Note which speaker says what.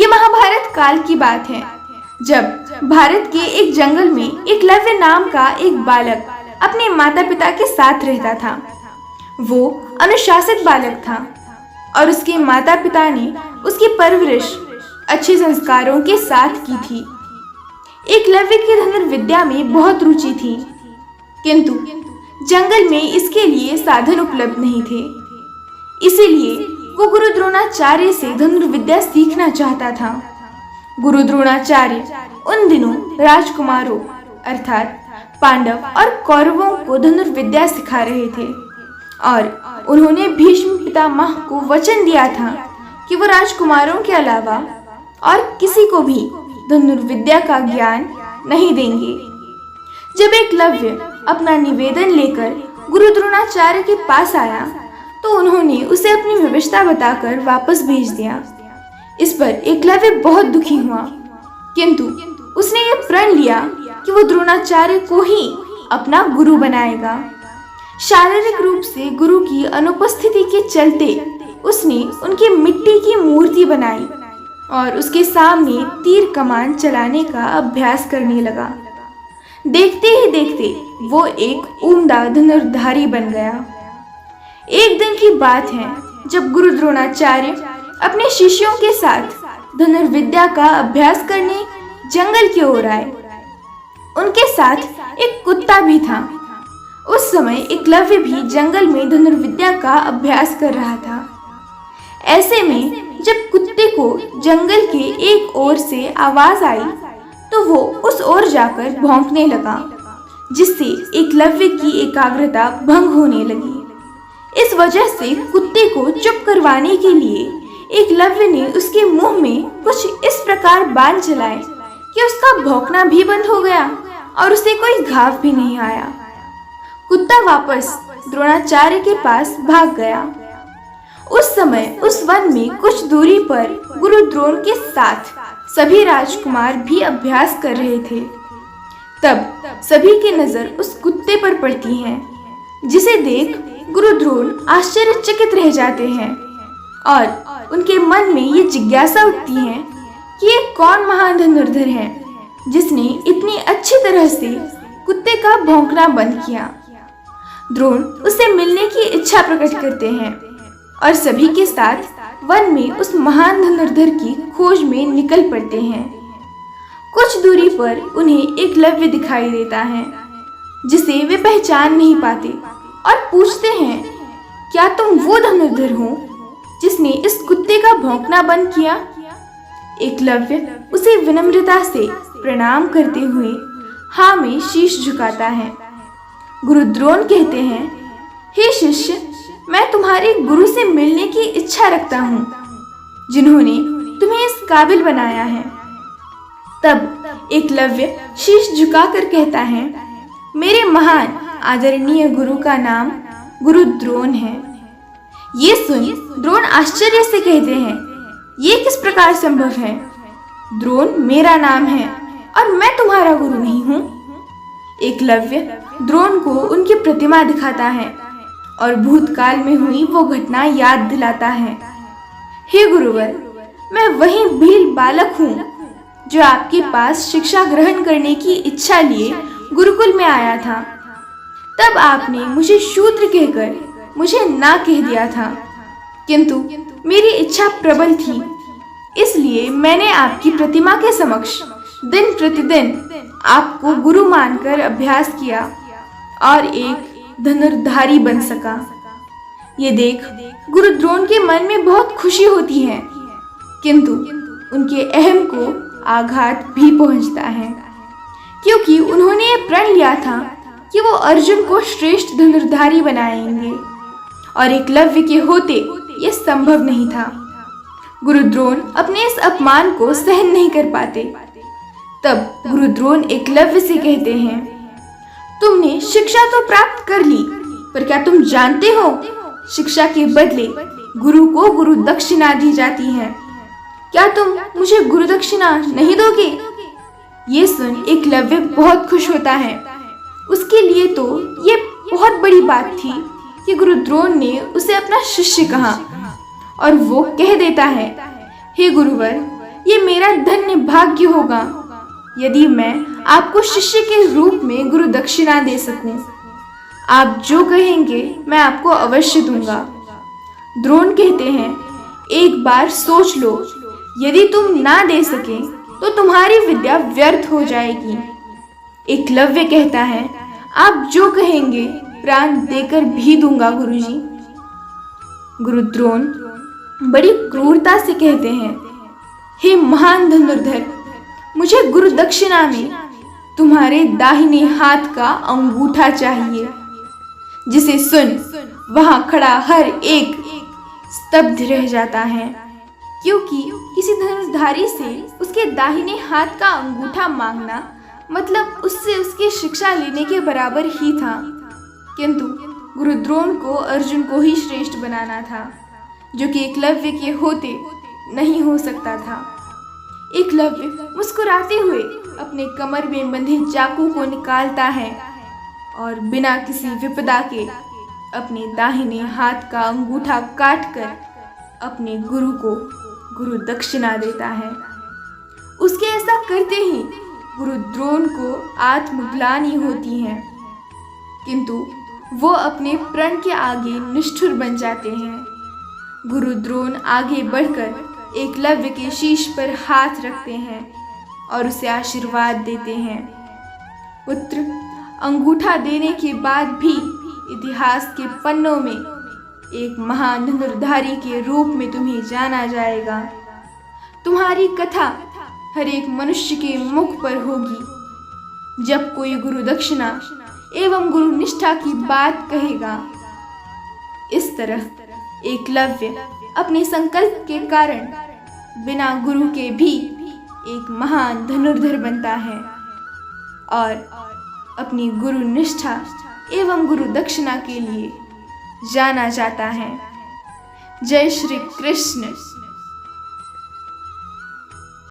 Speaker 1: ये महाभारत काल की बात है, जब भारत के एक जंगल में एकलव्य नाम का एक बालक अपने माता पिता के साथ रहता था। वो अनुशासित बालक था और उसके माता पिता ने उसकी परवरिश अच्छे संस्कारों के साथ की थी। एकलव्य की धनुर्विद्या में बहुत रुचि थी, किंतु जंगल में इसके लिए साधन उपलब्ध नहीं थे। इसीलिए वो गुरु द्रोणाचार्य से धनुर्विद्या सीखना चाहता था। गुरु द्रोणाचार्य उन दिनों राजकुमारों अर्थात पांडव और कौरवों को धनुर्विद्या सिखा रहे थे और उन्होंने भीष्म पितामह को वचन दिया था कि वो राजकुमारों के अलावा और किसी को भी धनुर्विद्या का ज्ञान नहीं देंगे। जब एकलव्य अपना निवेदन लेकर गुरु द्रोणाचार्य के पास आया तो उन्होंने उसे अपनी विवशता बताकर वापस भेज दिया। इस पर एकलव्य बहुत दुखी हुआ, किंतु उसने ये प्रण लिया कि वो द्रोणाचार्य को ही अपना गुरु बनाएगा। शारीरिक रूप से गुरु की अनुपस्थिति के चलते उसने उनकी मिट्टी की मूर्ति बनाई और उसके सामने तीर कमान चलाने का अभ्यास करने लगा। देखते ही देखते वो एक उम्दा धनुर्धारी बन गया। एक दिन की बात है जब गुरु द्रोणाचार्य अपने शिष्यों के साथ धनुर्विद्या का अभ्यास करने जंगल की ओर आए। उनके साथ एक कुत्ता भी था। उस समय एकलव्य भी जंगल में धनुर्विद्या का अभ्यास कर रहा था। ऐसे में जब कुत्ते को जंगल के एक ओर से आवाज आई तो वो उस ओर जाकर भौंकने लगा, जिससे एकलव्य की एकाग्रता भंग होने लगी। इस वजह से कुत्ते को चुप करवाने के लिए एकलव्य ने उसके मुंह में कुछ इस प्रकार बाण चलाए कि उसका भौंकना भी बंद हो गया और उसे कोई घाव भी नहीं आया। कुत्ता वापस द्रोणाचार्य के पास भाग गया। उस समय उस वन में कुछ दूरी पर गुरु द्रोण के साथ सभी राजकुमार भी अभ्यास कर रहे थे। तब सभी की नजर उस कुत्ते पर पड़ती है, जिसे देख गुरु द्रोण आश्चर्यचकित रह जाते हैं और उनके मन में ये जिज्ञासा उठती है कि ये कौन महान धनुर्धर है जिसने इतनी अच्छी तरह से कुत्ते का भौंकना बंद किया। द्रोण उससे मिलने की इच्छा प्रकट करते हैं और सभी के साथ वन में उस महान धनुर्धर की खोज में निकल पड़ते हैं। कुछ दूरी पर उन्हें एकलव्य दिखाई देता है, जिसे वे पहचान नहीं पाते और पूछते हैं, क्या तुम वो धनुर्धर हो जिसने इस कुत्ते का भौंकना बंद किया? एकलव्य उसे विनम्रता से प्रणाम करते हुए हाँ में शीश झुकाता है। गुरु द्रोण कहते हैं, हे शिष्य, मैं तुम्हारे गुरु से मिलने की इच्छा रखता हूँ, जिन्होंने तुम्हें इस काबिल बनाया है। तब एकलव्य शीश झुकाकर कहता है, मेरे महान आदरणीय गुरु का नाम गुरु द्रोण है। ये सुन द्रोण आश्चर्य से कहते हैं, ये किस प्रकार संभव है? द्रोण मेरा नाम है और मैं तुम्हारा गुरु नहीं हूँ। एकलव्य द्रोण को उनकी प्रतिमा दिखाता है और भूतकाल में हुई वो घटना याद दिलाता है। हे गुरुवर, मैं वही भील बालक हूँ जो आपके पास शिक्षा ग्रहण करने की इच्छा लिए गुरुकुल में आया था। तब आपने मुझे शूद्र कहकर मुझे ना कह दिया था, किंतु मेरी इच्छा प्रबल थी, इसलिए मैंने आपकी प्रतिमा के समक्ष दिन प्रतिदिन आपको गुरु मानकर अभ्यास किया और एक धनुर्धारी बन सका। ये देख गुरु द्रोण के मन में बहुत खुशी होती है, किंतु उनके अहम को आघात भी पहुंचता है, क्योंकि उन्होंने ये प्रण लिया था कि वो अर्जुन को श्रेष्ठ धनुर्धारी बनाएंगे और एकलव्य के होते ये संभव नहीं था। गुरु द्रोण अपने इस अपमान को सहन नहीं कर पाते। तब गुरु द्रोण एकलव्य से कहते हैं, तुमने शिक्षा तो प्राप्त कर ली, पर क्या तुम जानते हो शिक्षा के बदले गुरु को गुरु दक्षिणा दी जाती है? क्या तुम मुझे गुरु दक्षिणा नहीं दोगे? ये सुन एकलव्य बहुत खुश होता है। उसके लिए तो ये बहुत बड़ी बात थी कि गुरु द्रोण ने उसे अपना शिष्य कहा और वो कह देता है, हे गुरुवर, ये मेरा धन्य भाग्य होगा यदि मैं आपको शिष्य के रूप में गुरु दक्षिणा दे सकूं। आप जो कहेंगे मैं आपको अवश्य दूंगा। द्रोण कहते हैं, एक बार सोच लो, यदि तुम ना दे सके तो तुम्हारी विद्या व्यर्थ हो जाएगी। एकलव्य कहता है, आप जो कहेंगे प्राण देकर भी दूंगा गुरुजी। गुरु द्रोण बड़ी क्रूरता से कहते हैं, हे महान धनुर्धर, मुझे गुरु दक्षिणा में तुम्हारे दाहिने हाथ का अंगूठा चाहिए। जिसे सुन वहां खड़ा हर एक स्तब्ध रह जाता है, क्योंकि किसी धनुर्धारी से उसके दाहिने हाथ का अंगूठा मांगना मतलब उससे उसकी शिक्षा लेने के बराबर ही था। किंतु गुरु द्रोण को अर्जुन को ही श्रेष्ठ बनाना था, जो कि एकलव्य के होते नहीं हो सकता था। एकलव्य मुस्कुराते हुए अपने कमर में बंधे चाकू को निकालता है और बिना किसी विपदा के अपने दाहिने हाथ का अंगूठा काटकर अपने गुरु को गुरु दक्षिणा देता है। उसके ऐसा करते ही गुरु द्रोण को आत्मग्लानि होती है, किंतु वो अपने प्रण के आगे निष्ठुर बन जाते हैं। गुरु द्रोण आगे बढ़कर एकलव्य के शीश पर हाथ रखते हैं और उसे आशीर्वाद देते हैं। पुत्र, अंगूठा देने के बाद भी इतिहास के पन्नों में एक महान धनुर्धारी के रूप में तुम्हें जाना जाएगा। तुम्हारी कथा हर एक मनुष्य के मुख पर होगी जब कोई गुरु दक्षिणा एवं गुरु निष्ठा की बात कहेगा। इस तरह एकलव्य अपने संकल्प के कारण बिना गुरु के भी एक महान धनुर्धर बनता है और अपनी गुरु निष्ठा एवं गुरु दक्षिणा के लिए जाना जाता है। जय श्री कृष्ण।